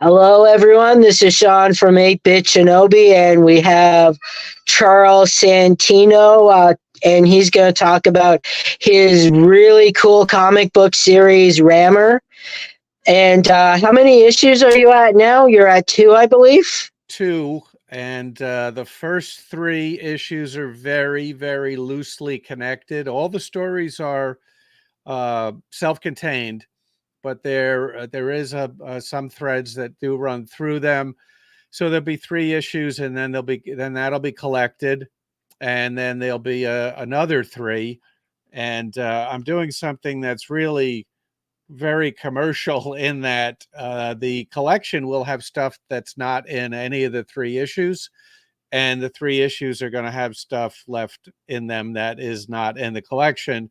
Hello, everyone. This is Sean from 8-Bit Shinobi, and we have Charles Santino, and he's going to talk about his really cool comic book series, Rammur. And how many issues are you at now? You're at two, I believe. Two, and the first three issues are very, very loosely connected. All the stories are self-contained, but there is some threads that do run through them. So there'll be three issues, and then that'll be collected, and then there'll be another three. And I'm doing something that's really very commercial in that the collection will have stuff that's not in any of the three issues, and the three issues are going to have stuff left in them that is not in the collection.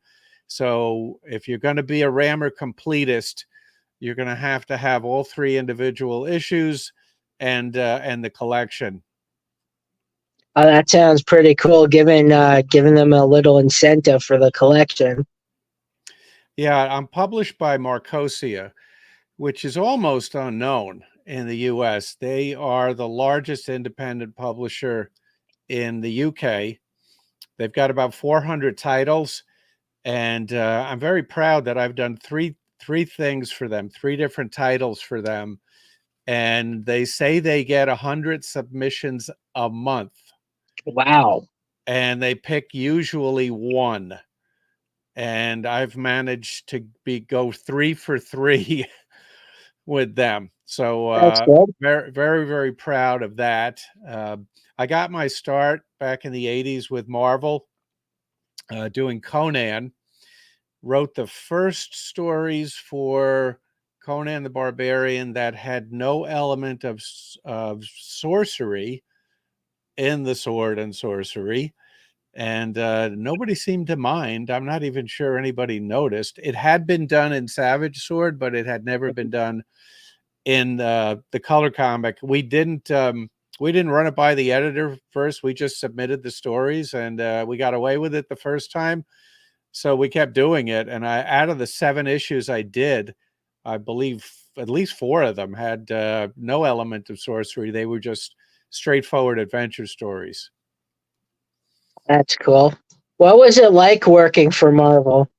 So if you're going to be a Rammur completist, you're going to have all three individual issues and the collection. That sounds pretty cool, giving them a little incentive for the collection. Yeah, I'm published by Marcosia, which is almost unknown in the US. They are the largest independent publisher in the UK. They've got about 400 titles, and I'm very proud that I've done three things for them, three different titles for them, and they say they get 100 submissions a month. Wow. And they pick usually one. And I've managed to go 3 for 3 with them. So That's good. very, very, very proud of that. I got my start back in the 80s with Marvel, doing Conan. Wrote the first stories for Conan the Barbarian that had no element of sorcery in the sword and sorcery. And nobody seemed to mind. I'm not even sure anybody noticed. It had been done in Savage Sword, but it had never been done in the color comic. We didn't run it by the editor first. We just submitted the stories, and we got away with it the first time. So we kept doing it. And out of the 7 issues I did, I believe at least 4 of them had no element of sorcery. They were just straightforward adventure stories. That's cool. What was it like working for Marvel?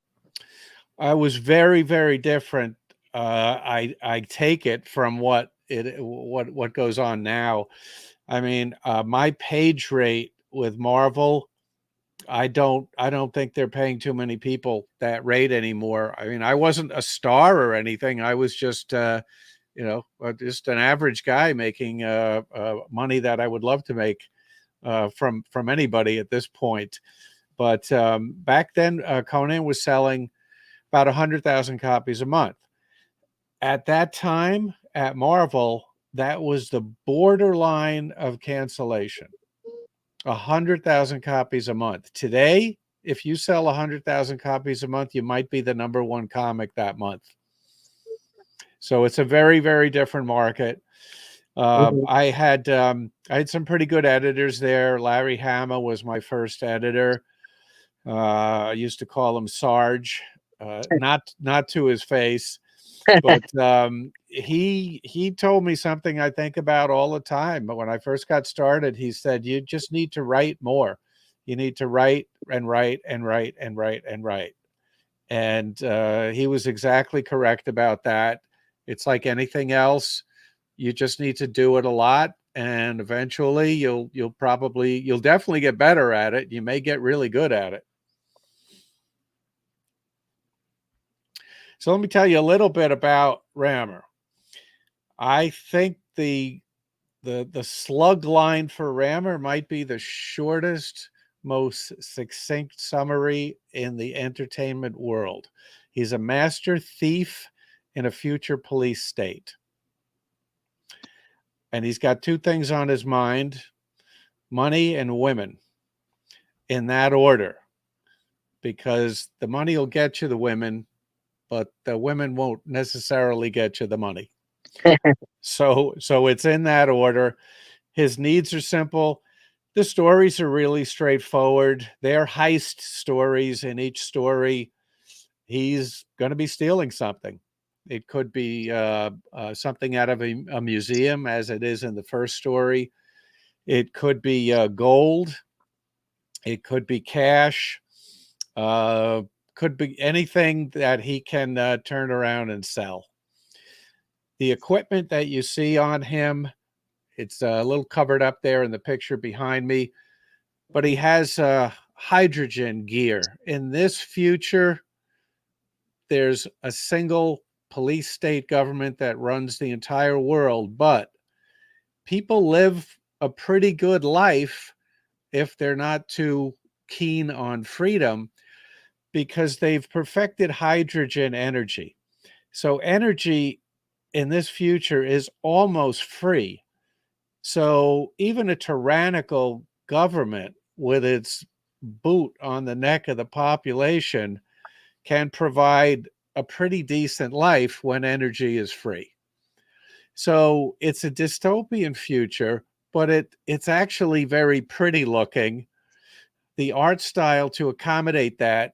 I was very, very different. I take it from what goes on now. I mean, my page rate with Marvel, I don't think they're paying too many people that rate anymore. I mean, I wasn't a star or anything. I was just just an average guy making money that I would love to make from anybody at this point. But back then, Conan was selling about 100,000 copies a month. At that time, at Marvel, that was the borderline of cancellation. 100,000 copies a month. Today, if you sell 100,000 copies a month, you might be the #1 comic that month. So it's a very, very different market. I had some pretty good editors there. Larry Hama was my first editor. I used to call him Sarge, not to his face, but he told me something I think about all the time. But when I first got started, he said, "You just need to write more. You need to write and write and write and write and write." And he was exactly correct about that. It's like anything else. You just need to do it a lot, and eventually you'll definitely get better at it. You may get really good at it. So let me tell you a little bit about Rammur. I think the slug line for Rammur might be the shortest, most succinct summary in the entertainment world. He's a master thief in a future police state. And he's got 2 things on his mind: money and women, in that order, because the money will get you the women, but the women won't necessarily get you the money. So it's in that order. His needs are simple. The stories are really straightforward. They're heist stories. In each story, he's going to be stealing something. It could be something out of a museum, as it is in the first story. It could be gold. It could be cash. Uh, could be anything that he can turn around and sell. The equipment that you see on him, it's a little covered up there in the picture behind me, but he has hydrogen gear. In this future, there's a single police state government that runs the entire world, but people live a pretty good life if they're not too keen on freedom, because they've perfected hydrogen energy. So energy in this future is almost free. So even a tyrannical government with its boot on the neck of the population can provide a pretty decent life when energy is free. So it's a dystopian future, but it's actually very pretty looking. The art style to accommodate that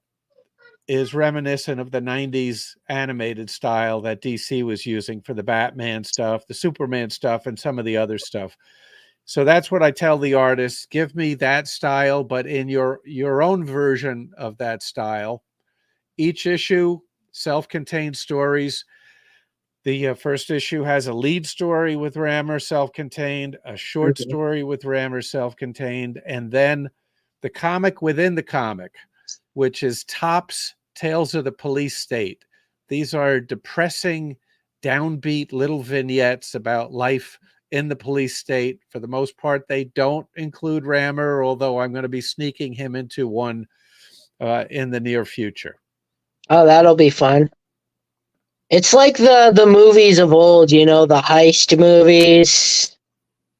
is reminiscent of the 90s animated style that DC was using for the Batman stuff, the Superman stuff, and some of the other stuff. So that's what I tell the artists: give me that style, but in your own version of that style. Each issue, self-contained stories. The first issue has a lead story with Rammur, self-contained, a short Mhm. story with Rammur, self-contained, and then the comic within the comic, which is Top's Tales of the Police State. These are depressing, downbeat little vignettes about life in the police state. For the most part, they don't include Rammur, although I'm going to be sneaking him into one in the near future. Oh, that'll be fun. It's like the movies of old, you know, the heist movies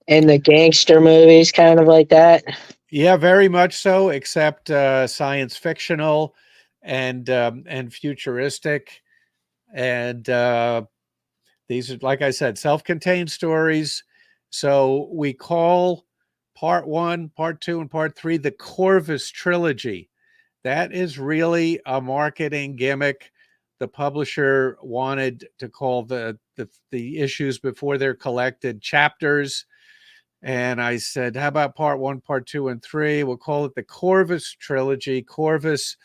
and the gangster movies, kind of like that. Yeah, very much so, except science fictional and futuristic. And these are, like I said, self-contained stories. So we call part one, part two, and part three the Corvus trilogy. That is really a marketing gimmick. The publisher wanted to call the issues before they're collected chapters. And I said, how about part one, part two, and three? We'll call it the Corvus trilogy. Corvus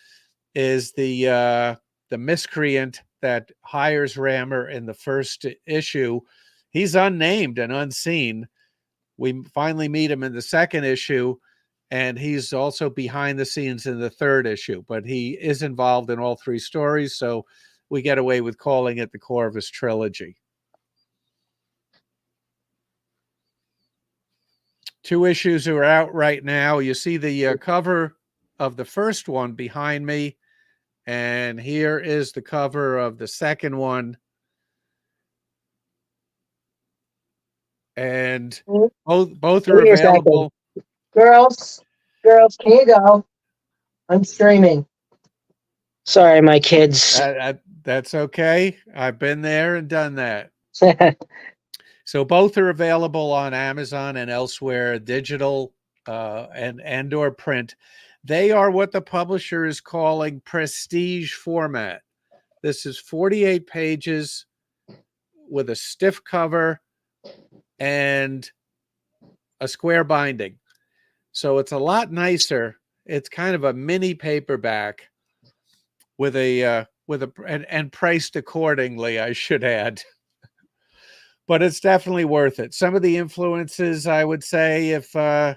is the miscreant that hires Rammur in the first issue. He's unnamed and unseen. We finally meet him in the second issue, and he's also behind the scenes in the third issue, but he is involved in all three stories, so we get away with calling it the Corvus trilogy. Two issues are out right now. You see the cover of the first one behind me, and here is the cover of the second one. And both Give are me a second. available. Girls, girls, can you go? I'm streaming. Sorry, my kids. That's okay. I've been there and done that. So both are available on Amazon and elsewhere, digital and or print. They are what the publisher is calling prestige format. This is 48 pages with a stiff cover and a square binding. So it's a lot nicer. It's kind of a mini paperback with a and priced accordingly, I should add. But it's definitely worth it. Some of the influences, I would say, if I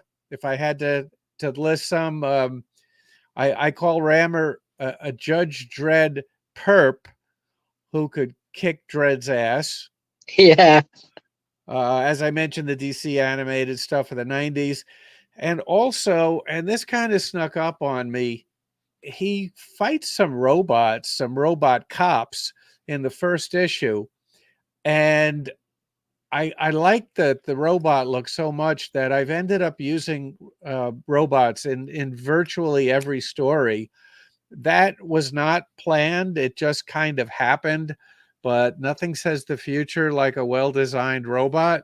had to list some, I call Rammur a Judge Dredd perp who could kick Dredd's ass. Yeah. As I mentioned, the DC animated stuff of the 90s. And also, and this kind of snuck up on me, he fights some robots, some robot cops in the first issue. And I like that the robot look so much that I've ended up using robots in virtually every story. That was not planned. It just kind of happened, but nothing says the future like a well-designed robot.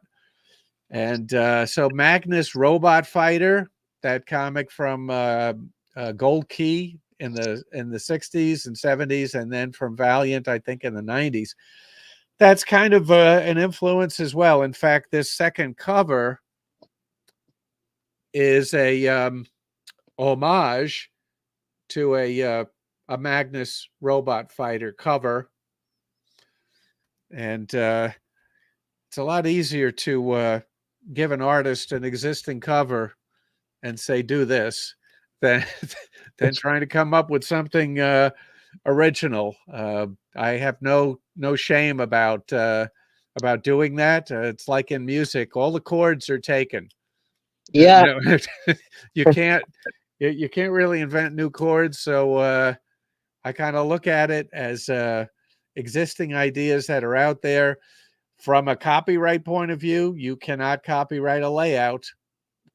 And so Magnus Robot Fighter, that comic from Gold Key in the 60s and 70s, and then from Valiant, I think in the 90s. that's kind of an influence as well. In fact, this second cover is a homage to a Magnus robot fighter cover, and it's a lot easier to give an artist an existing cover and say do this than than trying to come up with something original. I have no shame about doing that. It's like in music, all the chords are taken. Yeah, No, you can't you can't really invent new chords. So I kind of look at it as existing ideas that are out there. From a copyright point of view, you cannot copyright a layout,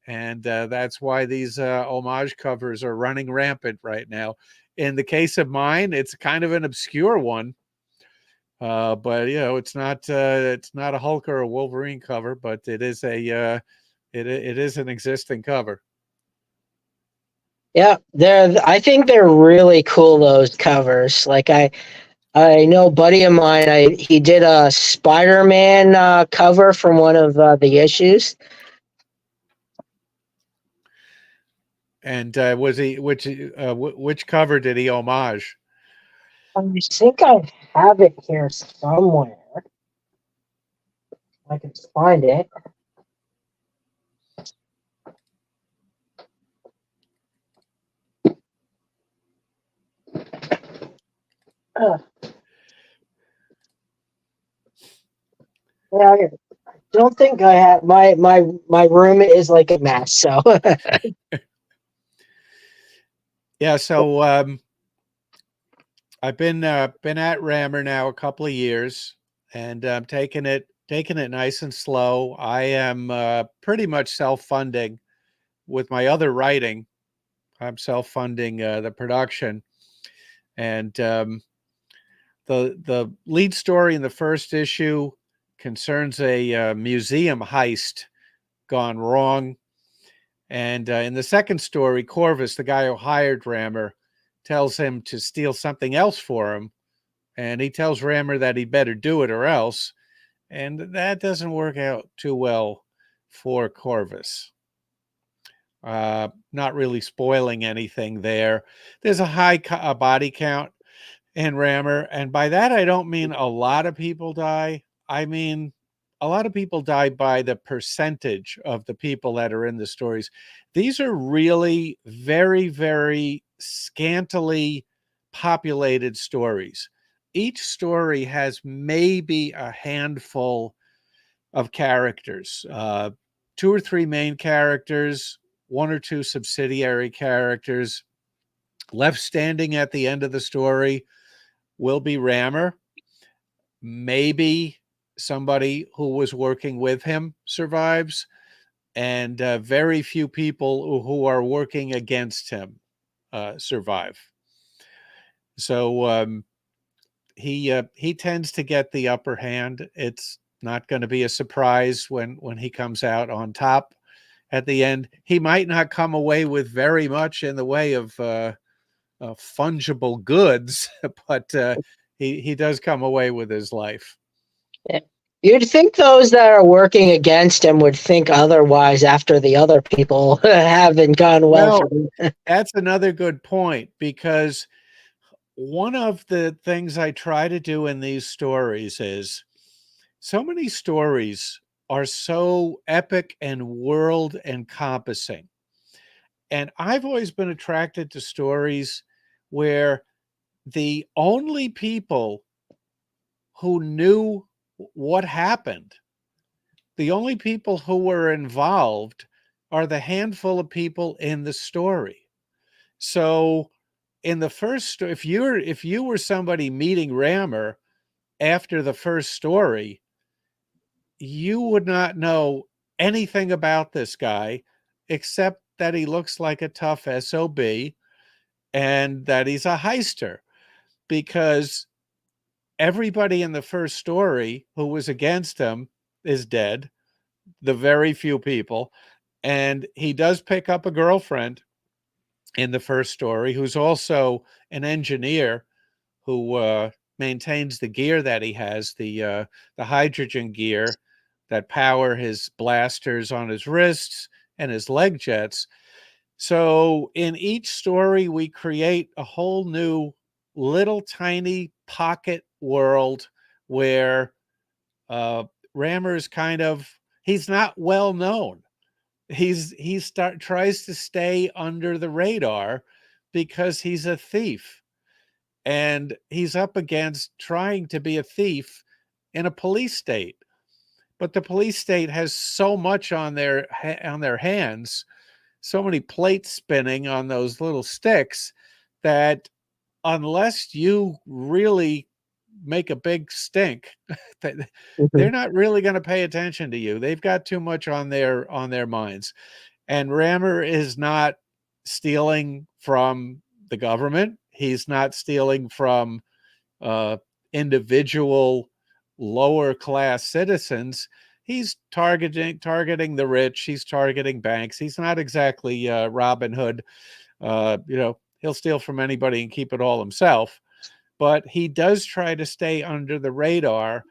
and that's why these homage covers are running rampant right now. In the case of mine, it's kind of an obscure one, but you know, it's not a Hulk or a Wolverine cover, but it is it is an existing cover. yeah. I think they're really cool. Those covers. Like I know a buddy of mine. He did a Spider-Man cover from one of the issues. And was he which cover did he homage? I think I have it here somewhere. I can find it. Uh, yeah, I don't think I have my room is like a mess. So Yeah, so I've been at Rammur now a couple of years, and I'm taking it nice and slow. I am pretty much self funding with my other writing. I'm self funding the production, and the lead story in the first issue concerns a museum heist gone wrong. And in the second story, Corvus, the guy who hired Rammur, tells him to steal something else for him. And he tells Rammur that he better do it or else. And that doesn't work out too well for Corvus. Not really spoiling anything there. There's a high body count in Rammur. And by that, I don't mean a lot of people die. I mean, a lot of people die by the percentage of the people that are in the stories. These are really very, very scantily populated stories. Each story has maybe a handful of characters, two or three main characters, one or two subsidiary characters. Left standing at the end of the story will be Rammur. Maybe somebody who was working with him survives, and very few people who are working against him survive. So he tends to get the upper hand. It's not going to be a surprise when he comes out on top at the end. He might not come away with very much in the way of fungible goods, but he does come away with his life. you'd think those that are working against him would think otherwise after the other people haven't gone well for Well, him. that's another good point, because one of the things I try to do in these stories is so many stories are so epic and world encompassing. And I've always been attracted to stories where the only people who knew what happened, the only people who were involved, are the handful of people in the story. So in the first, if you were somebody meeting Rammur after the first story, you would not know anything about this guy except that he looks like a tough SOB and that he's a heister, because everybody in the first story who was against him is dead, the very few people. And he does pick up a girlfriend in the first story who's also an engineer who maintains the gear that he has, the hydrogen gear that power his blasters on his wrists and his leg jets. So in each story, we create a whole new little tiny pocket world where Rammur's he's not well known. Tries to stay under the radar because he's a thief, and he's up against trying to be a thief in a police state. But the police state has so much on their hands, so many plates spinning on those little sticks, that unless you really make a big stink, they're not really going to pay attention to you. They've got too much on their minds. And Rammur is not stealing from the government. He's not stealing from individual lower class citizens. He's targeting the rich. He's targeting banks. He's not exactly Robin Hood. He'll steal from anybody and keep it all himself. But he does try to stay under the radar,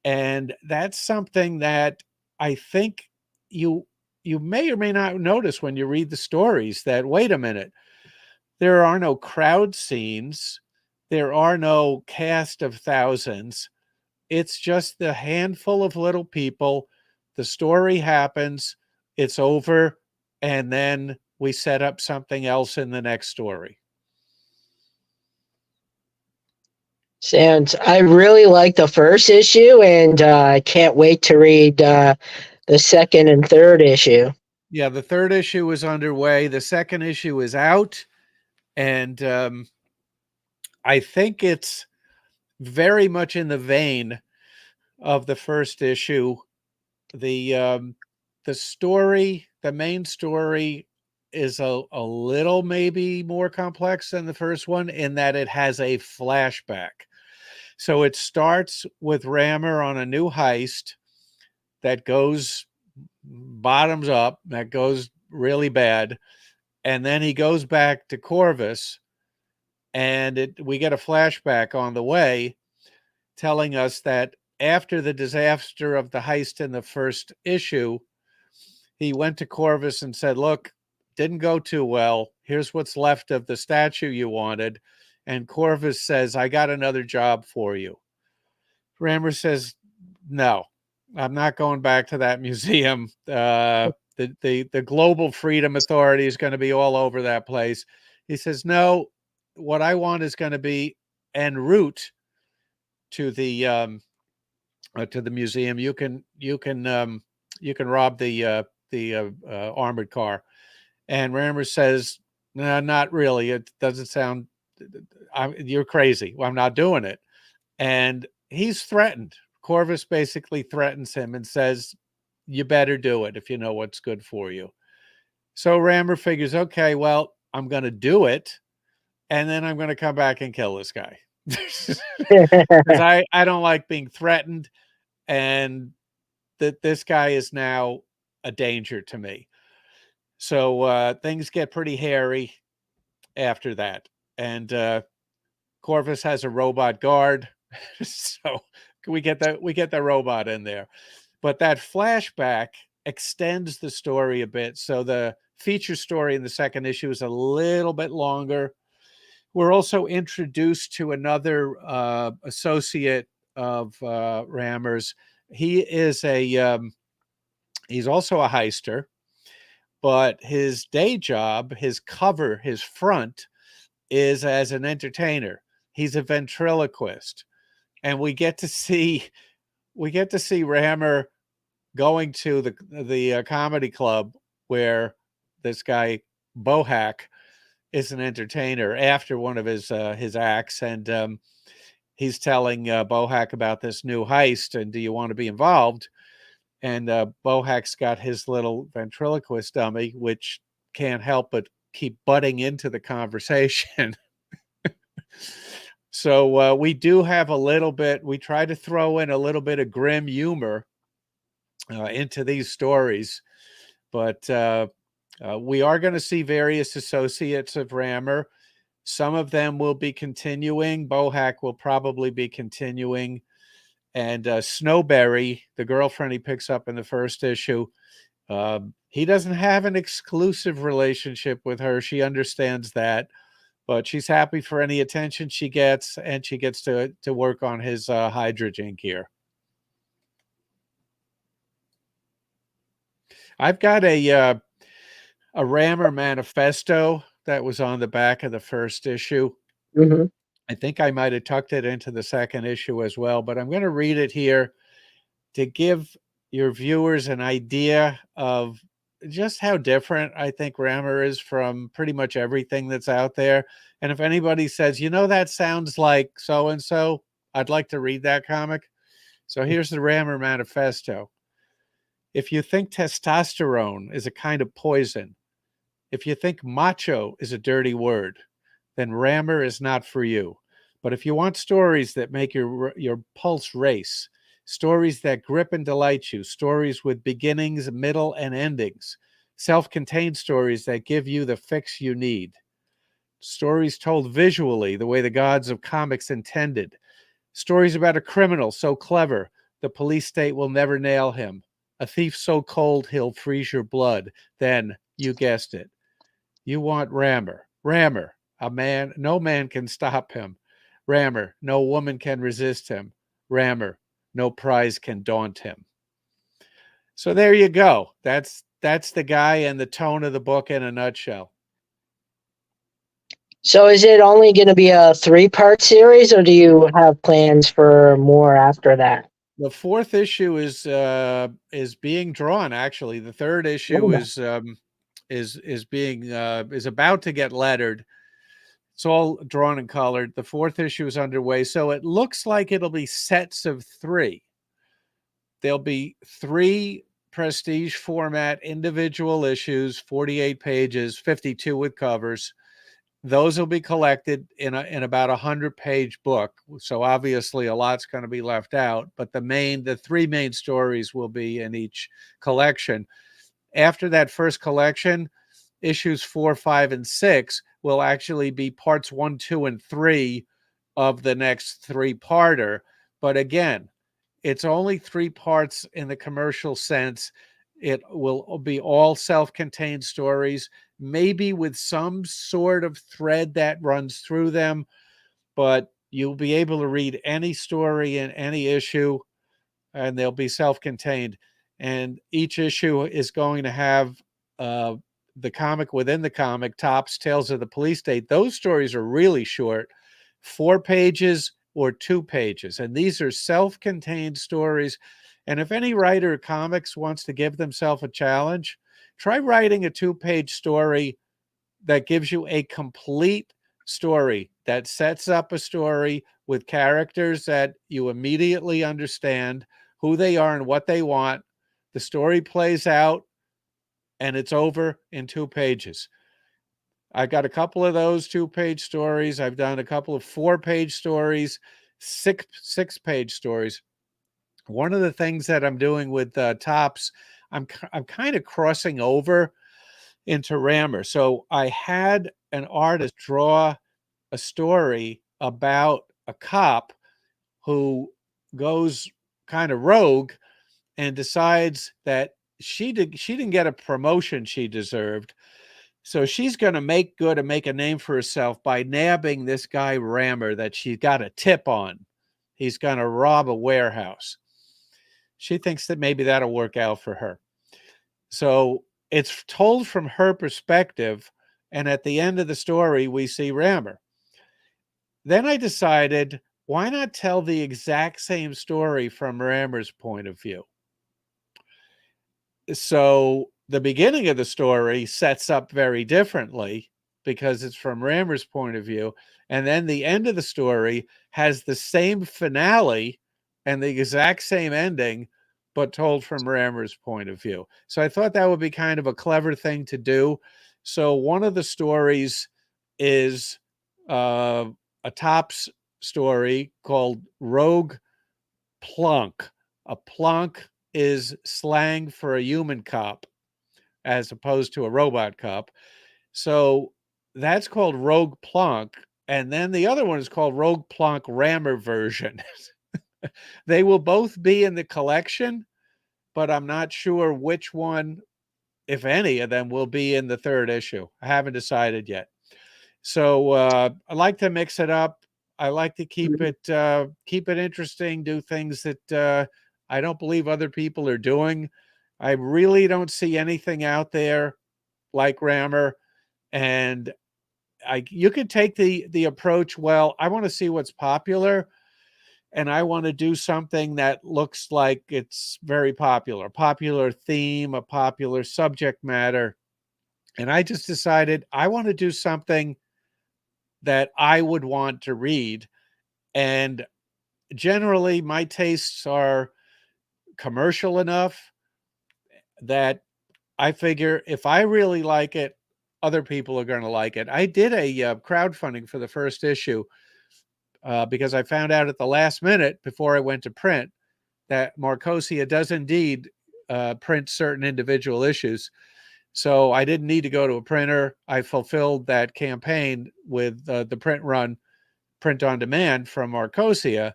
and that's something that I think you may or may not notice when you read the stories. That, wait a minute, there are no crowd scenes, there are no cast of thousands. It's just the handful of little people. The story happens, it's over, and then we set up something else in the next story. And I really like the first issue, and I can't wait to read the second and third issue. Yeah, the third issue is underway. The second issue is out, and I think it's very much in the vein of the first issue. The story, the main story, is a little maybe more complex than the first one in that it has a flashback. So it starts with Rammur on a new heist that goes bottoms up, that goes really bad. And then he goes back to Corvus, and we get a flashback on the way telling us that after the disaster of the heist in the first issue, he went to Corvus and said, look, didn't go too well. Here's what's left of the statue you wanted. And Corvus says, I got another job for you. Rammur says, no, I'm not going back to that museum. The Global Freedom Authority is going to be all over that place. He says, no, what I want is going to be en route to the museum. You can rob the armored car. And Rammur says, no, not really. It doesn't sound, you're crazy. Well, I'm not doing it. And he's threatened. Corvus basically threatens him and says, you better do it if you know what's good for you. So Rammur figures, okay, well, I'm going to do it, and then I'm going to come back and kill this guy. Because I don't like being threatened, and that this guy is now a danger to me. So things get pretty hairy after that. And Corvus has a robot guard. So we get the robot in there. But that flashback extends the story a bit. So the feature story in the second issue is a little bit longer. We're also introduced to another associate of Rammur's. He is he's also a heister, but his day job, his front, is as an entertainer. He's a ventriloquist, and we get to see Rammur going to the comedy club where this guy Bohack is an entertainer after one of his acts, and he's telling Bohack about this new heist, and do you want to be involved? And Bohack's got his little ventriloquist dummy, which can't help but keep butting into the conversation. So we do have a little bit, we try to throw in a little bit of grim humor into these stories, but we are going to see various associates of Rammur. Some of them will be continuing. Bohack will probably be continuing. And Snowberry, the girlfriend he picks up in the first issue, he doesn't have an exclusive relationship with her. She understands that, but she's happy for any attention she gets, and she gets to work on his hydrogen gear. I've got a Rammur manifesto that was on the back of the first issue. Mm-hmm. I think I might have tucked it into the second issue as well, but I'm going to read it here to give your viewers an idea of just how different I think Rammur is from pretty much everything that's out there. And if anybody says, you know, that sounds like so and so, I'd like to read that comic. So here's the Rammur manifesto. If you think testosterone is a kind of poison, if you think macho is a dirty word, then Rammur is not for you. But if you want stories that make your pulse race, stories that grip and delight you, stories with beginnings, middle, and endings, self-contained stories that give you the fix you need, stories told visually the way the gods of comics intended, stories about a criminal so clever the police state will never nail him, a thief so cold he'll freeze your blood, then, you guessed it, you want Rammur. Rammur, a man, no man can stop him. Rammur, no woman can resist him. Rammur, no prize can daunt him. So there you go. That's the guy and the tone of the book in a nutshell. So is it only going to be a 3-part series, or do you have plans for more after that? The fourth issue is being drawn. Actually, the third issue is about to get lettered. It's all drawn and colored. The fourth issue is underway, so it looks like it'll be sets of 3. There'll be 3 prestige format individual issues, 48 pages, 52 with covers. Those will be collected in about 100-page book. So obviously a lot's going to be left out, but the 3 main stories will be in each collection. After that first collection, issues 4, 5, and 6 will actually be parts 1, 2, and 3 of the next 3-parter. But again, it's only 3 parts in the commercial sense. It will be all self-contained stories, maybe with some sort of thread that runs through them, but you'll be able to read any story in any issue, and they'll be self-contained. And each issue is going to have the comic within the comic, Tops, Tales of the Police State. Those stories are really short, 4 pages or 2 pages. And these are self-contained stories. And if any writer of comics wants to give themselves a challenge, try writing a 2-page story that gives you a complete story, that sets up a story with characters that you immediately understand who they are and what they want. The story plays out and it's over in 2 pages. I got a couple of those 2-page stories. I've done a couple of 4-page stories, 6-page stories. One of the things that I'm doing with Tops, I'm kind of crossing over into Rammur. So I had an artist draw a story about a cop who goes kind of rogue and decides that she didn't get a promotion she deserved. So she's going to make good and make a name for herself by nabbing this guy Rammur that she got a tip on. He's going to rob a warehouse. She thinks that maybe that'll work out for her. So it's told from her perspective, and at the end of the story, we see Rammur. Then I decided, why not tell the exact same story from Rammur's point of view? So the beginning of the story sets up very differently because it's from Rammur's point of view. And then the end of the story has the same finale and the exact same ending, but told from Rammur's point of view. So I thought that would be kind of a clever thing to do. So one of the stories is a Tops story called Rogue Plunk. A plunk is slang for a human cop as opposed to a robot cop. So that's called Rogue Plunk. And then the other one is called Rogue Plunk Rammur version. They will both be in the collection, but I'm not sure which one, if any of them, will be in the third issue. I haven't decided yet. So I like to mix it up. I like to keep it interesting. Do things that I don't believe other people are doing. I really don't see anything out there like Rammur, and you could take the approach. Well, I want to see what's popular, and I want to do something that looks like it's very popular theme, a popular subject matter. And I just decided I want to do something that I would want to read. And generally, my tastes are commercial enough that I figure if I really like it, other people are going to like it. I did a crowdfunding for the first issue because I found out at the last minute before I went to print that Marcosia does indeed print certain individual issues. So I didn't need to go to a printer. I fulfilled that campaign with the print run, print on demand from Marcosia.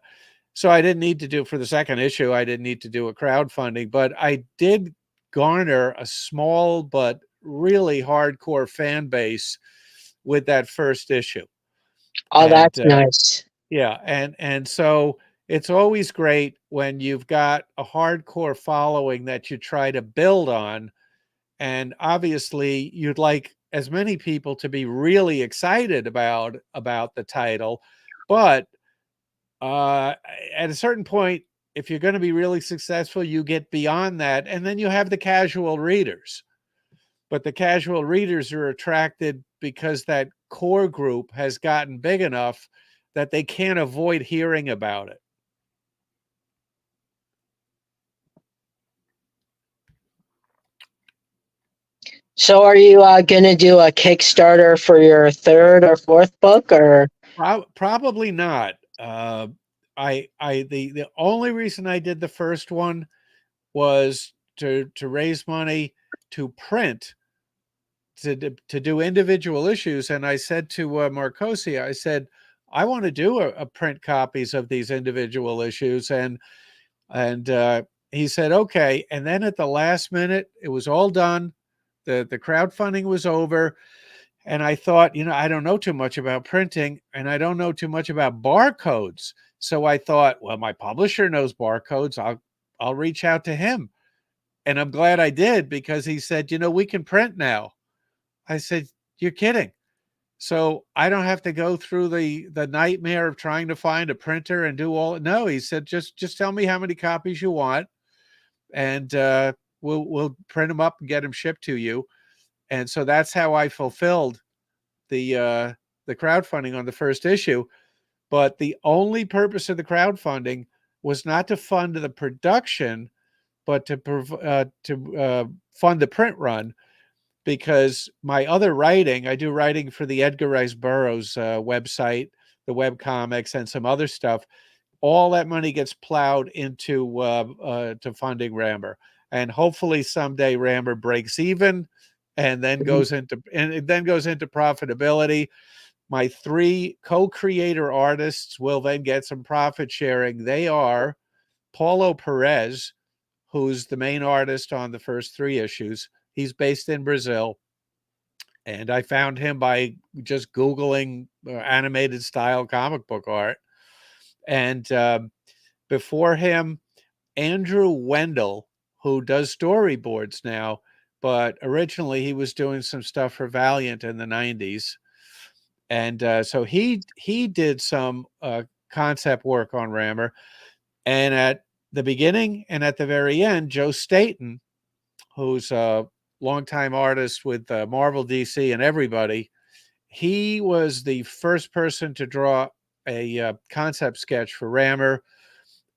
So I didn't need to do for the second issue. I didn't need to do a crowdfunding, but I did garner a small but really hardcore fan base with that first issue. Oh, And that's nice. yeah, and so it's always great when you've got a hardcore following that you try to build on. And obviously, you'd like as many people to be really excited about the title, but at a certain point, if you're going to be really successful, you get beyond that, and then you have the casual readers. But the casual readers are attracted because that core group has gotten big enough that they can't avoid hearing about it. So, are you going to do a Kickstarter for your third or fourth book, or? Probably not. The only reason I did the first one was to raise money to print to do individual issues. And I said to Marcosia, I said, I want to do a print copies of these individual issues, and he said okay. And then at the last minute, it was all done. The crowdfunding was over, and I thought, I don't know too much about printing, and I don't know too much about barcodes. So I thought, well, my publisher knows barcodes. I'll reach out to him. And I'm glad I did, because he said, we can print now. I said, you're kidding. So I don't have to go through the nightmare of trying to find a printer and do all. No, he said, just tell me how many copies you want, and we'll print them up and get them shipped to you. And so that's how I fulfilled the crowdfunding on the first issue. But the only purpose of the crowdfunding was not to fund the production, but to fund the print run, because my other writing, I do writing for the Edgar Rice Burroughs website, the web comics, and some other stuff. All that money gets plowed into to funding Rammur, and hopefully someday Rammur breaks even, and then goes into profitability. My three co-creator artists will then get some profit sharing. They are Paulo Perez, who's the main artist on the first three issues. He's based in Brazil, and I found him by just Googling animated style comic book art. And before him, Andrew Wendell, who does storyboards now, but originally he was doing some stuff for Valiant in the 90s. And so he did some concept work on Rammur. And at the beginning and at the very end, Joe Staten, who's a longtime artist with Marvel, DC, and everybody, he was the first person to draw a concept sketch for Rammur.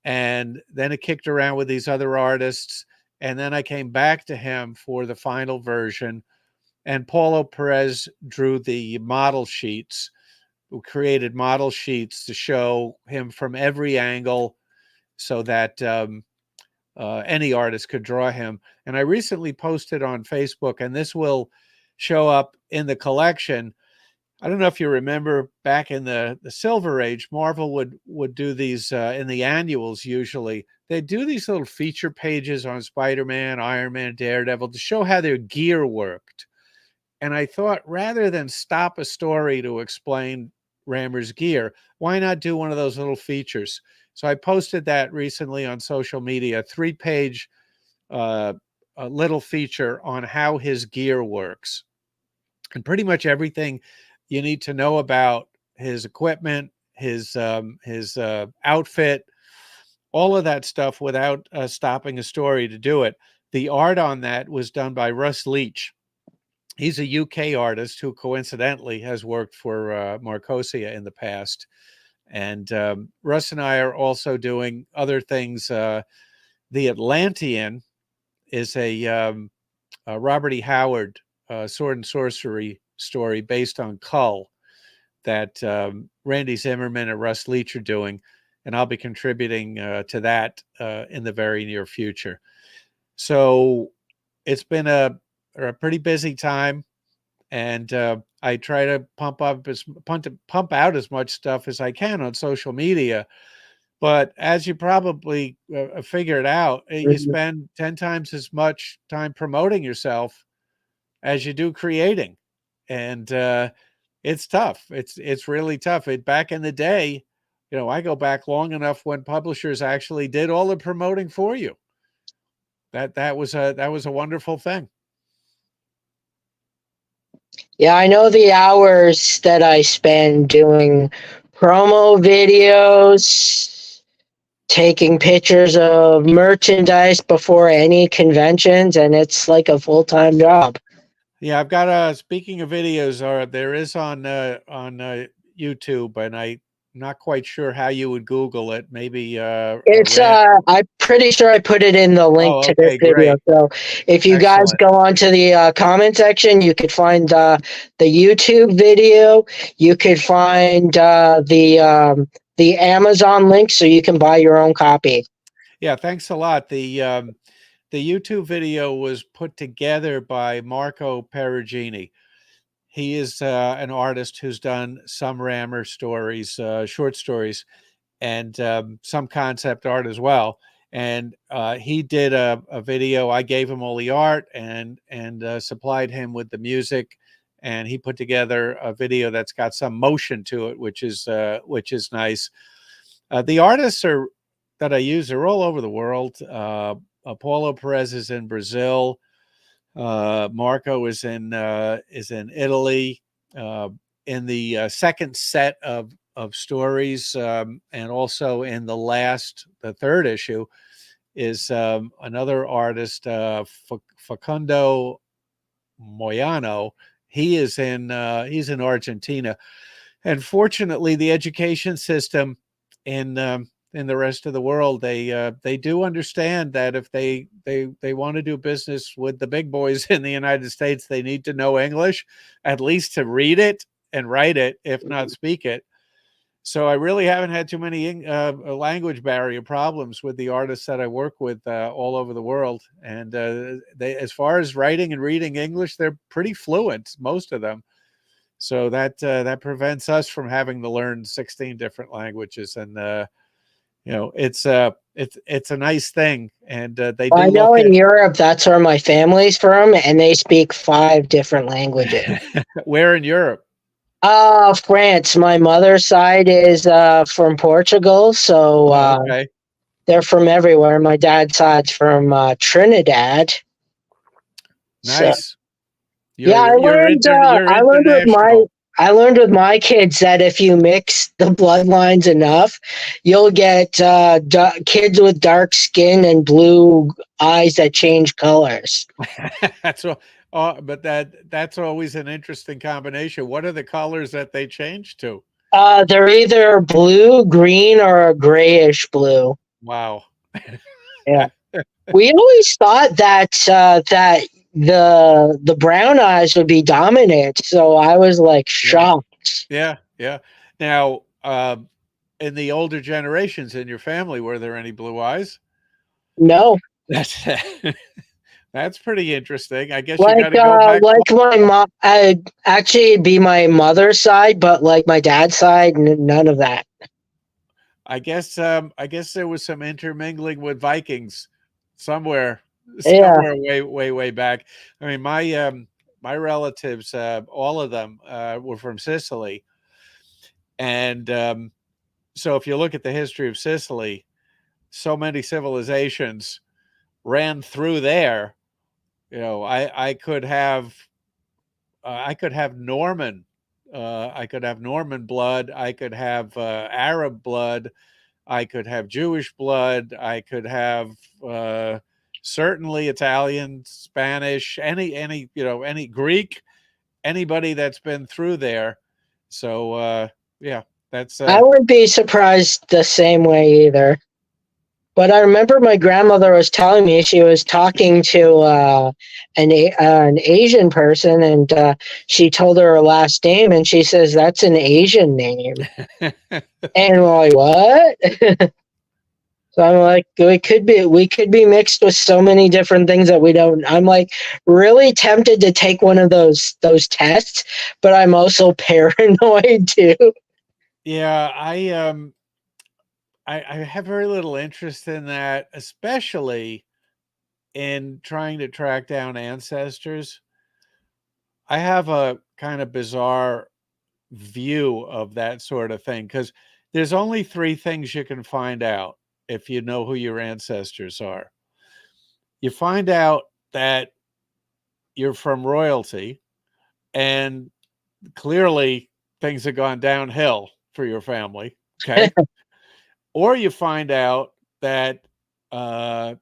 And then it kicked around with these other artists. And then I came back to him for the final version. And Paulo Perez drew the model sheets, who created model sheets to show him from every angle, so that any artist could draw him. And I recently posted on Facebook, and this will show up in the collection. I don't know if you remember back in the Silver Age, Marvel would do these in the annuals. Usually, they do these little feature pages on Spider-Man, Iron Man, Daredevil to show how their gear worked. And I thought, rather than stop a story to explain Rammur's gear, why not do one of those little features? So I posted that recently on social media, a 3-page a little feature on how his gear works, and pretty much everything you need to know about his equipment, his outfit, all of that stuff without stopping a story to do it. The art on that was done by Russ Leach. He's a UK artist who coincidentally has worked for Marcosia in the past. And Russ and I are also doing other things. The Atlantean is a Robert E. Howard sword and sorcery story based on Cull that Randy Zimmerman and Russ Leach are doing. And I'll be contributing to that in the very near future. So it's been a pretty busy time. And I try to pump out as much stuff as I can on social media. But as you probably figured out, you Mhm. spend 10 times as much time promoting yourself as you do creating, and it's tough. It's really tough. Back in the day, I go back long enough when publishers actually did all the promoting for you. That was a wonderful thing. Yeah, I know the hours that I spend doing promo videos, taking pictures of merchandise before any conventions, and it's like a full-time job. Yeah, I've got speaking of videos, there is on YouTube, and I'm not quite sure how you would Google it. Maybe a It's rant. I'm pretty sure I put it in the link Oh, to this okay, video. great, So if you guys excellent. go onto the comment section, you could find the YouTube video. You could find the Amazon link, so you can buy your own copy. Yeah, thanks a lot. The YouTube video was put together by Marco Perugini. He is an artist who's done some Rammur stories, short stories, and some concept art as well. And he did a video. I gave him all the art and supplied him with the music, and he put together a video that's got some motion to it, which is nice. The artists are that I use are all over the world. Paulo Perez is in Brazil. Marco is in Italy. Uh, in the second set of stories, and also in the third issue, is another artist, Facundo Moyano. He's in Argentina, and fortunately, the education system in the rest of the world, they do understand that if they want to do business with the big boys in the United States, they need to know English, at least to read it and write it, if not speak it. So I really haven't had too many language barrier problems with the artists that I work with all over the world. And as far as writing and reading English, they're pretty fluent, most of them. So that prevents us from having to learn 16 different languages, and it's a nice thing, and they Well, do I know look in at Europe that's where my family's from, and they speak 5 different languages. where in Europe. France. My mother's side is from Portugal, so Oh, okay, they're from everywhere. My dad's side's from Trinidad. So nice. yeah, You're I learned with my international. I learned with my kids that if you mix the bloodlines enough, you'll get kids with dark skin and blue eyes that change colors. That's all. But that's always an interesting combination. What are the colors that they change to? They're either blue, green, or a grayish blue. Wow. Yeah. We always thought that the brown eyes would be dominant, so I was like Yeah, shocked. yeah, yeah. Now, in the older generations in your family, were there any blue eyes? No, That's That's pretty interesting. I guess you got to go back. Like my mom, I actually it'd be my mother's side, but like my dad's side, none of that. I guess there was some intermingling with Vikings somewhere, Yeah, somewhere way back. I mean, my relatives, all of them, were from Sicily, and so if you look at the history of Sicily, so many civilizations ran through there. You know, I could have Norman. I could have Norman blood. I could have Arab blood. I could have Jewish blood. I could have uh, certainly Italian, Spanish, any any Greek, anybody that's been through there. So yeah, that's I wouldn't be surprised the same way either. But I remember my grandmother was telling me she was talking to an Asian person, and she told her last name, and she says that's an Asian name, and we're like, what? So I'm like, we could be mixed with so many different things that we don't. I'm like really tempted to take one of those tests, but I'm also paranoid too. yeah. I have very little interest in that, especially in trying to track down ancestors. I have a kind of bizarre view of that sort of thing because there's only three things you can find out if you know who your ancestors are. You find out that you're from royalty, and clearly things have gone downhill for your family. Okay. Or you find out that uh,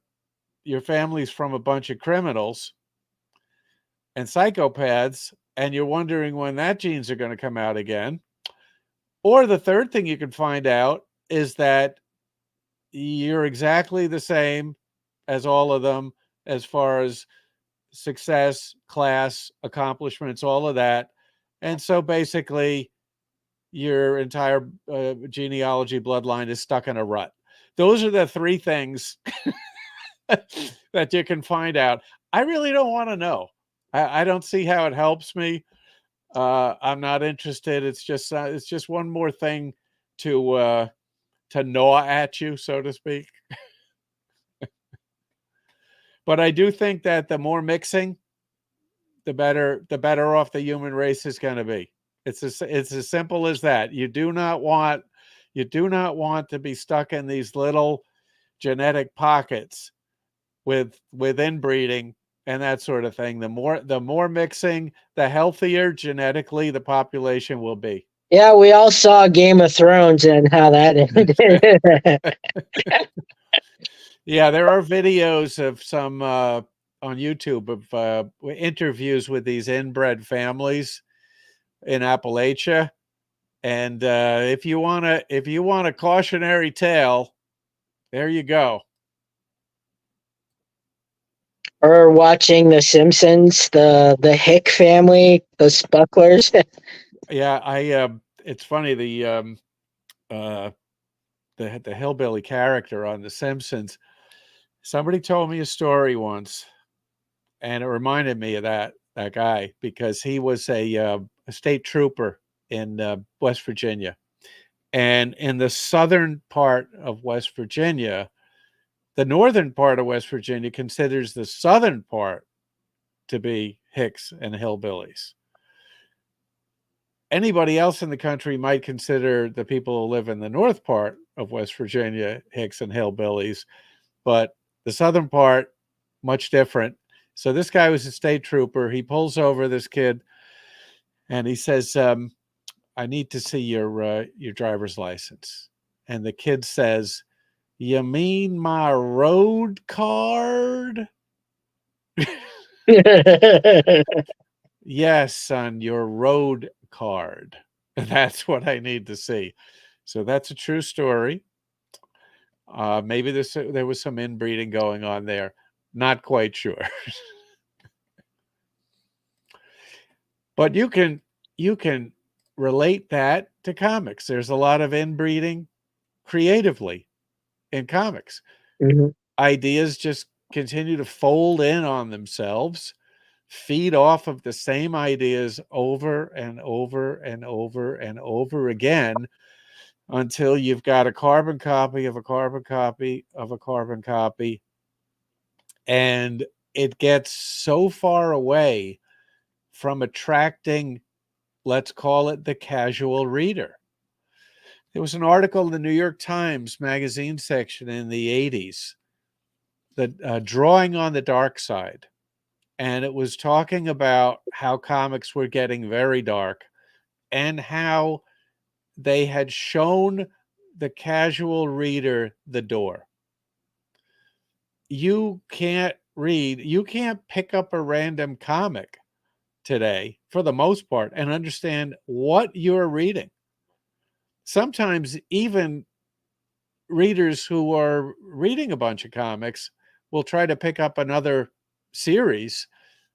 your family's from a bunch of criminals and psychopaths, and you're wondering when that genes are going to come out again. Or the third thing you can find out is that you're exactly the same as all of them as far as success, class, accomplishments, all of that. And so basically, your entire genealogy bloodline is stuck in a rut. Those are the three things that you can find out. I really don't want to know. I don't see how it helps me. I'm not interested. It's just one more thing to gnaw at you, so to speak. But I do think that the more mixing, the better off the human race is going to be. It's as simple as that. You do not want to be stuck in these little genetic pockets with inbreeding and that sort of thing. The more mixing, the healthier genetically the population will be. Yeah, we all saw Game of Thrones and how that ended. Yeah, there are videos of some on YouTube of interviews with these inbred families in Appalachia. And if you want a cautionary tale, there you go. Or watching The Simpsons, the Hick family, the Spucklers. Yeah, it's funny uh the hillbilly character on The Simpsons. Somebody told me a story once, and it reminded me of that guy because he was a state trooper in West Virginia, and in the southern part of West Virginia, the northern part of West Virginia considers the southern part to be Hicks and hillbillies. Anybody else in the country might consider the people who live in the north part of West Virginia Hicks and hillbillies, but the southern part, much different. So this guy was a state trooper. He pulls over this kid and he says, "I need to see your driver's license." And the kid says, "You mean my road card?" "Yes, son, your road card." That's what I need to see. So that's a true story. Maybe there was some inbreeding going on there. Not quite sure. But you can relate that to comics. There's a lot of inbreeding creatively in comics. Mhm. Ideas just continue to fold in on themselves, feed off of the same ideas over and over and over and over again until you've got a carbon copy of a carbon copy of a carbon copy. And it gets so far away from attracting, let's call it, the casual reader. There was an article in the New York Times magazine section in the 80s that drawing on the dark side. And it was talking about how comics were getting very dark and how they had shown the casual reader the door. You can't read, you can't pick up a random comic today, for the most part, and understand what you're reading. Sometimes even readers who are reading a bunch of comics will try to pick up another series.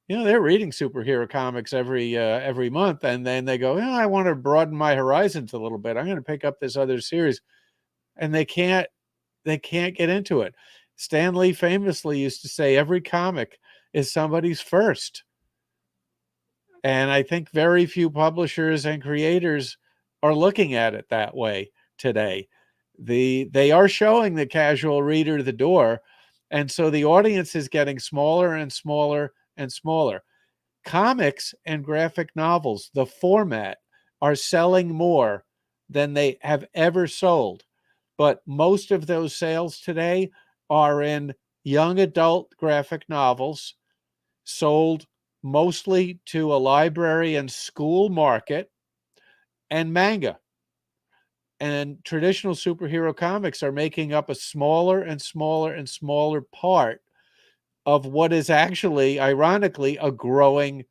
You know, they're reading superhero comics every month, and then they go, I want to broaden my horizons a little bit. I'm going to pick up this other series, and they can't get into it. Stan Lee famously used to say every comic is somebody's first. And I think very few publishers and creators are looking at it that way today. They are showing the casual reader the door, and so the audience is getting smaller and smaller and smaller. Comics and graphic novels, the format, are selling more than they have ever sold. But most of those sales today are in young adult graphic novels sold mostly to a library and school market, and manga. And traditional superhero comics are making up a smaller and smaller and smaller part of what is actually, ironically, a growing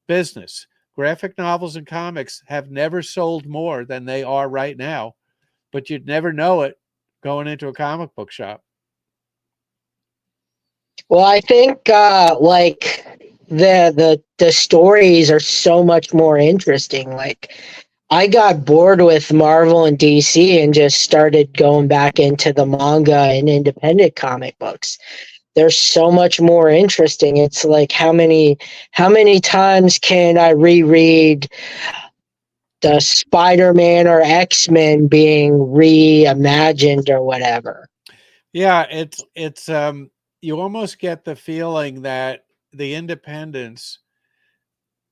business. Graphic novels and comics have never sold more than they are right now, but you'd never know it going into a comic book shop. Well, I think like the stories are so much more interesting. Like I got bored with Marvel and DC and just started going back into the manga and independent comic books. They're so much more interesting. It's like how many times can I reread the Spider-Man or X-Men being reimagined or whatever? Yeah, it's you almost get the feeling that the independents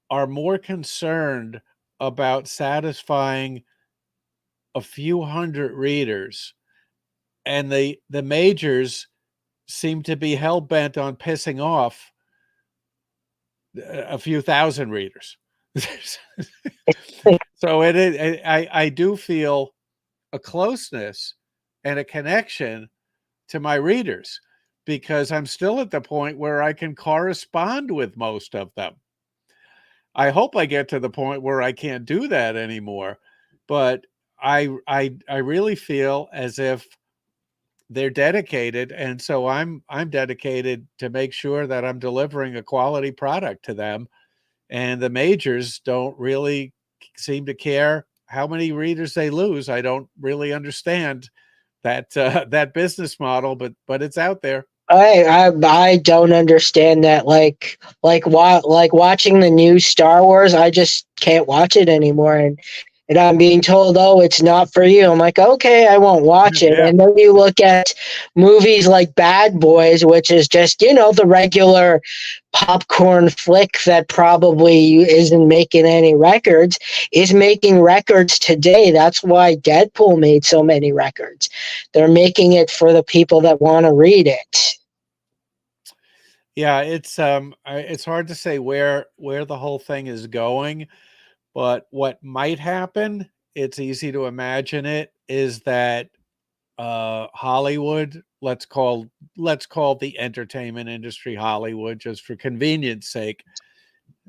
are more concerned about satisfying a few hundred readers, and the majors seem to be hell-bent on pissing off a few thousand readers. So it is, I do feel a closeness and a connection to my readers because I'm still at the point where I can correspond with most of them. I hope I get to the point where I can't do that anymore, but I really feel as if they're dedicated, and so I'm dedicated to make sure that I'm delivering a quality product to them. And the majors don't really seem to care how many readers they lose. I don't really understand that that business model, but it's out there. I don't understand that. Like watching the new Star Wars, I just can't watch it anymore. And I'm being told, oh, it's not for you. I'm like, okay, I won't watch it. Yeah. And then you look at movies like Bad Boys, which is just, the regular popcorn flick that probably isn't making any records, is making records today. That's why Deadpool made so many records. They're making it for the people that want to read it. Yeah, it's hard to say where the whole thing is going, but what might happen, it's easy to imagine it, is that Hollywood, let's call the entertainment industry Hollywood just for convenience sake,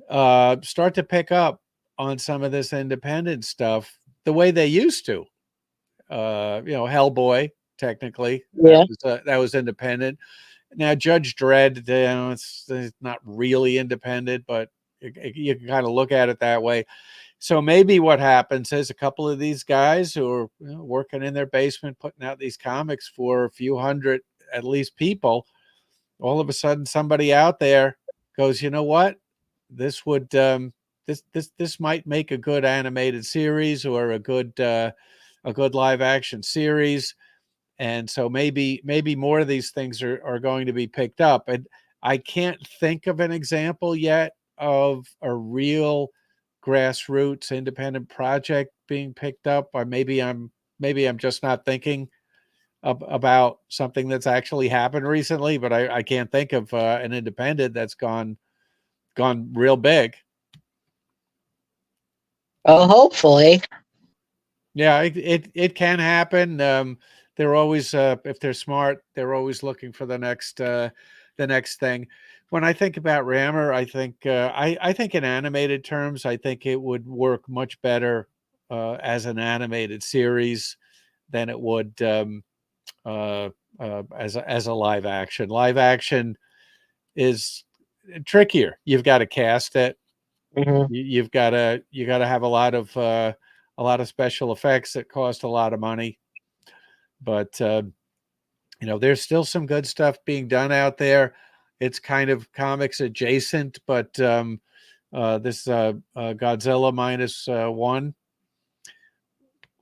start to pick up on some of this independent stuff the way they used to. Hellboy, technically, Yeah. that was independent. Now, Judge Dredd, it's not really independent, but you can kind of look at it that way. So maybe what happens is a couple of these guys who are working in their basement, putting out these comics for a few hundred, at least, people, all of a sudden somebody out there goes, you know what, this would this might make a good animated series or a good live action series. And so maybe more of these things are going to be picked up. And I can't think of an example yet of a real grassroots independent project being picked up. Or maybe I'm just not thinking about something that's actually happened recently, but I can't think of an independent that's gone real big. Oh, hopefully. Yeah, it can happen. They're always, if they're smart, they're always looking for the next thing. When I think about Rammur, I think I think in animated terms, I think it would work much better as an animated series than it would uh, as a live action. Live action is trickier. You've got to cast it. Hmm. You got to have a lot of special effects that cost a lot of money. But you know, there's still some good stuff being done out there. It's kind of comics adjacent, but this Godzilla minus one.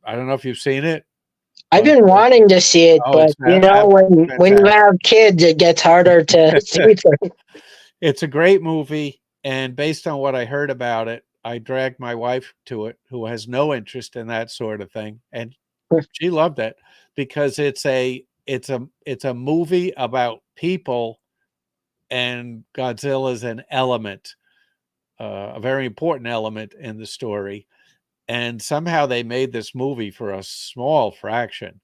I don't know if you've seen it, I've but been wanting to see it, oh, but it's when you fantastic. have kids, it gets harder to see things. It's a great movie, and based on what I heard about it, I dragged my wife to it, who has no interest in that sort of thing, and she loved it because it's a movie about people, and Godzilla is an element, a very important element in the story, and somehow they made this movie for a small fraction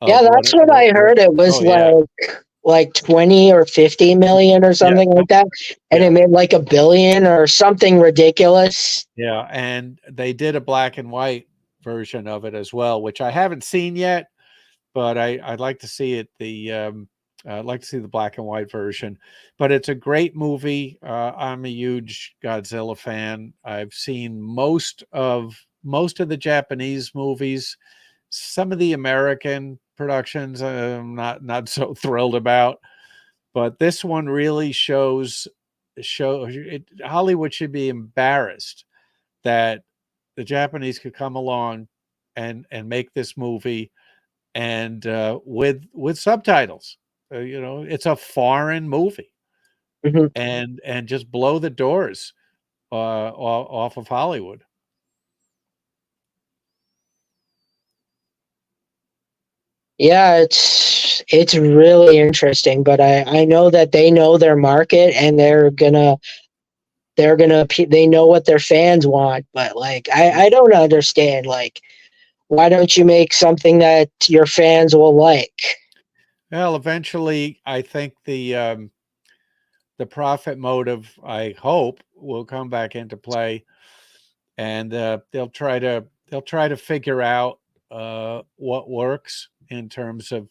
Yeah, of that's what I what heard. It was oh yeah, like 20 or 50 million or yeah, something like that, and yeah. it made like 1 billion or something ridiculous. Yeah, and they did a black and white version of it as well, which I haven't seen yet, but I'd like to see it. I'd like to see the black and white version. But it's a great movie. I'm a huge Godzilla fan. I've seen most of the Japanese movies. Some of the American productions I'm not so thrilled about, but this one really Hollywood should be embarrassed that the Japanese could come along and make this movie and with subtitles. You know, it's a foreign movie Hmm. and just blow the doors off of Hollywood. Yeah, it's really interesting, but I know that they know their market and they know what their fans want, but like I don't understand, like, why don't you make something that your fans will like? Well, eventually, I think the profit motive, I hope, will come back into play, and they'll try to figure out what works in terms of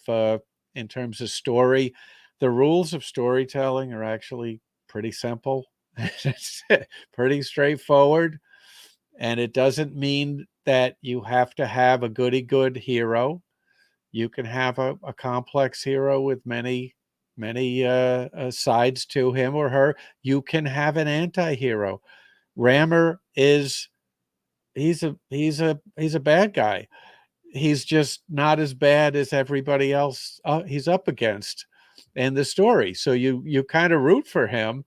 story. The rules of storytelling are actually pretty simple. It's pretty straightforward, and it doesn't mean that you have to have a goody good hero. You can have a complex hero with many sides to him or her. You can have an anti-hero. Rammur is he's a bad guy. He's just not as bad as everybody else he's up against in the story. So you kind of root for him,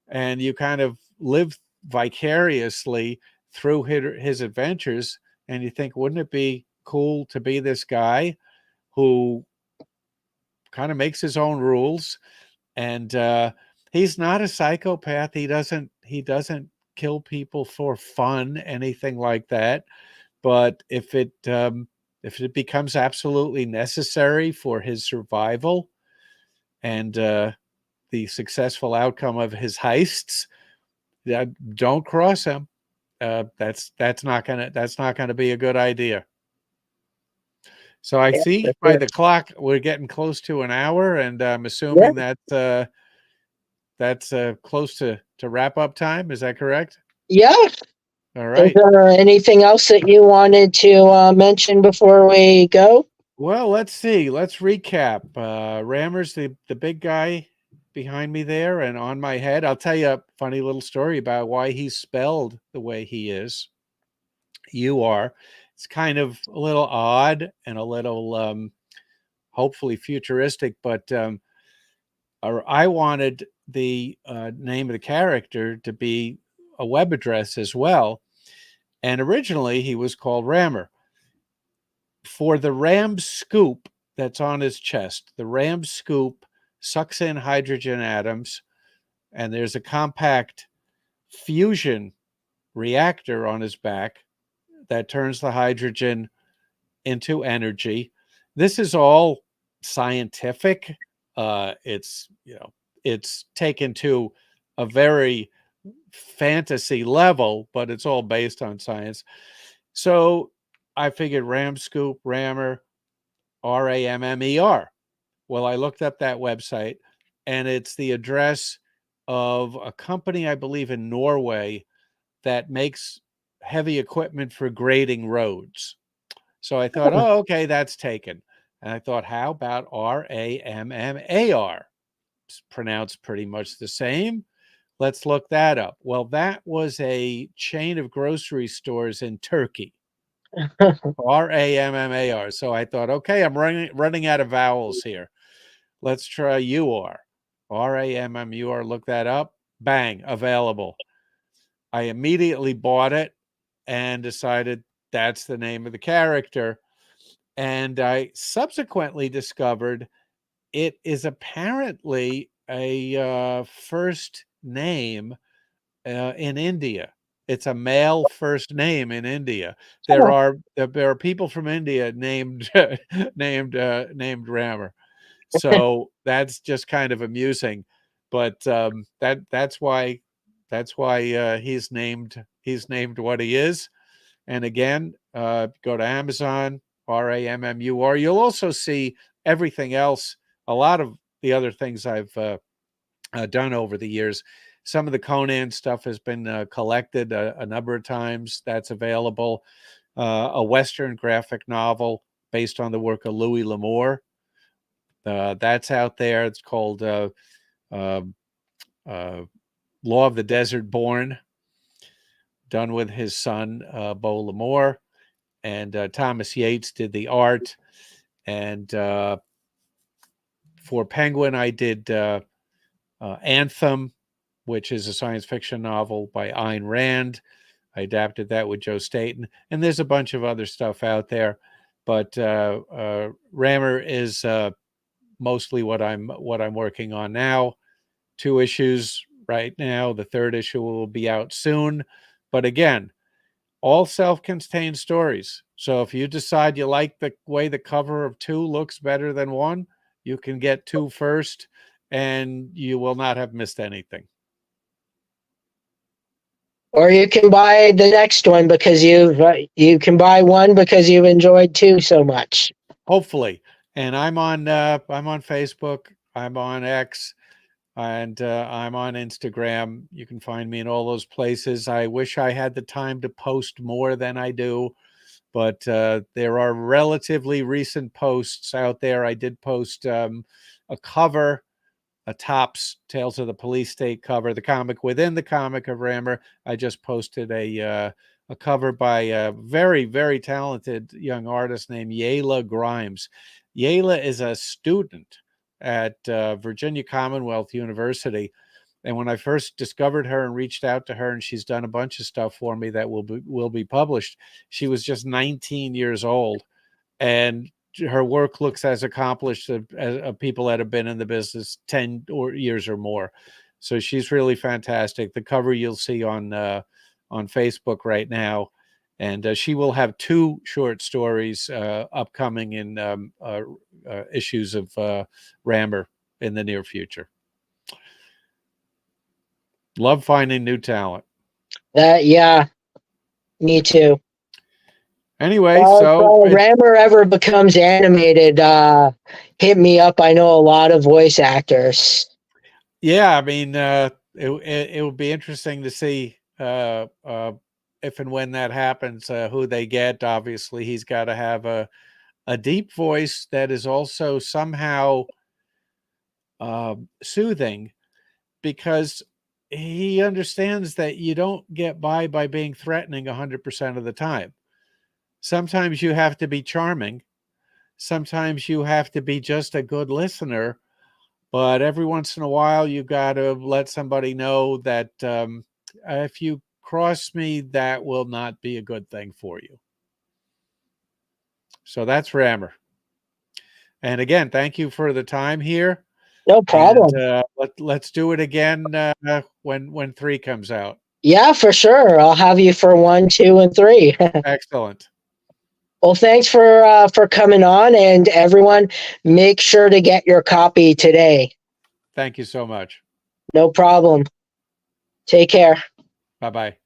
and you kind of live vicariously through his adventures. And you think, wouldn't it be cool to be this guy who kind of makes his own rules? And he's not a psychopath. He doesn't kill people for fun, anything like that. But if it becomes absolutely necessary for his survival and the successful outcome of his heists, don't cross him. That's not gonna be a good idea. So I Yeah, see for by sure. the clock we're getting close to an hour, and I'm Yeah, assuming that that's close to wrap up time. Is that correct? yeah. All Is right. there anything else that you wanted to mention before we go? Well, let's see. Let's recap. Rammers, the big guy. behind me there and on my head. I'll tell you a funny little story about why he's spelled the way he is. You are. It's kind of a little odd and a little hopefully futuristic, but I wanted the name of the character to be a web address as well. And originally he was called Rammur. For the Ram scoop that's on his chest, the Ram scoop sucks in hydrogen atoms, and there's a compact fusion reactor on his back that turns the hydrogen into energy. This is all scientific. It's it's taken to a very fantasy level, but it's all based on science. So I figured Ram Scoop, Rammur, Rammer. Well, I looked up that website, and it's the address of a company, I believe, in Norway that makes heavy equipment for grading roads. So I thought, oh, okay, that's taken. And I thought, how about Rammar? It's pronounced pretty much the same. Let's look that up. Well, that was a chain of grocery stores in Turkey. Rammar. So I thought, okay, I'm running out of vowels here. Let's try Rammur. Look that up. Bang, available. I immediately bought it and decided that's the name of the character. And I subsequently discovered it is apparently a first name in India. It's a male first name in India. There are people from India named named Rammur. So that's just kind of amusing. But that's why he's named what he is. And again, go to Amazon, Rammur. You'll also see everything else. A lot of the other things I've done over the years. Some of the Conan stuff has been collected a number of times. That's available. A Western graphic novel based on the work of Louis L'Amour. That's out there. It's called uh, Law of the Desert Born, done with his son, Beau L'Amour. And Thomas Yates did the art. And for Penguin, I did Anthem, which is a science fiction novel by Ayn Rand. I adapted that with Joe Staton. And there's a bunch of other stuff out there. But Rammur is mostly what I'm working on now. 2 issues right now. The 3rd issue will be out soon. But again, all self-contained stories. So if you decide you like the way the cover of 2 looks better than 1, you can get 2 first, and you will not have missed anything. Or you can buy the next one because you can buy 1 because you've enjoyed 2 so much. Hopefully. And I'm on Facebook, I'm on X, and I'm on Instagram. You can find me in all those places. I wish I had the time to post more than I do, but there are relatively recent posts out there. I did post a cover, a Topps Tales of the Police State cover, the comic within the comic of Rammur. I just posted a cover by a very, very talented young artist named Yayla Grimes. Yayla is a student at Virginia Commonwealth University. And when I first discovered her and reached out to her, and she's done a bunch of stuff for me that will be published, she was just 19 years old. And her work looks as accomplished as people that have been in the business 10 years or more. So she's really fantastic. The cover you'll see on Facebook right now. And she will have 2 short stories upcoming in issues of Rammur in the near future. Love finding new talent. Yeah, me too. Anyway, so if Rammur ever becomes animated, hit me up. I know a lot of voice actors. Yeah, I mean, it would be interesting to see if and when that happens, who they get. Obviously, he's got to have a deep voice that is also somehow soothing, because he understands that you don't get by being threatening 100% of the time. Sometimes you have to be charming. Sometimes you have to be just a good listener. But every once in a while, you got to let somebody know that if you cross me, that will not be a good thing for you. So that's Rammur. And again, thank you for the time here. No problem. And let's do it again when 3 comes out. Yeah, for sure. I'll have you for 1, 2, and 3. Excellent. Well, thanks for coming on, and everyone, make sure to get your copy today. Thank you so much. No problem. Take care. Bye-bye.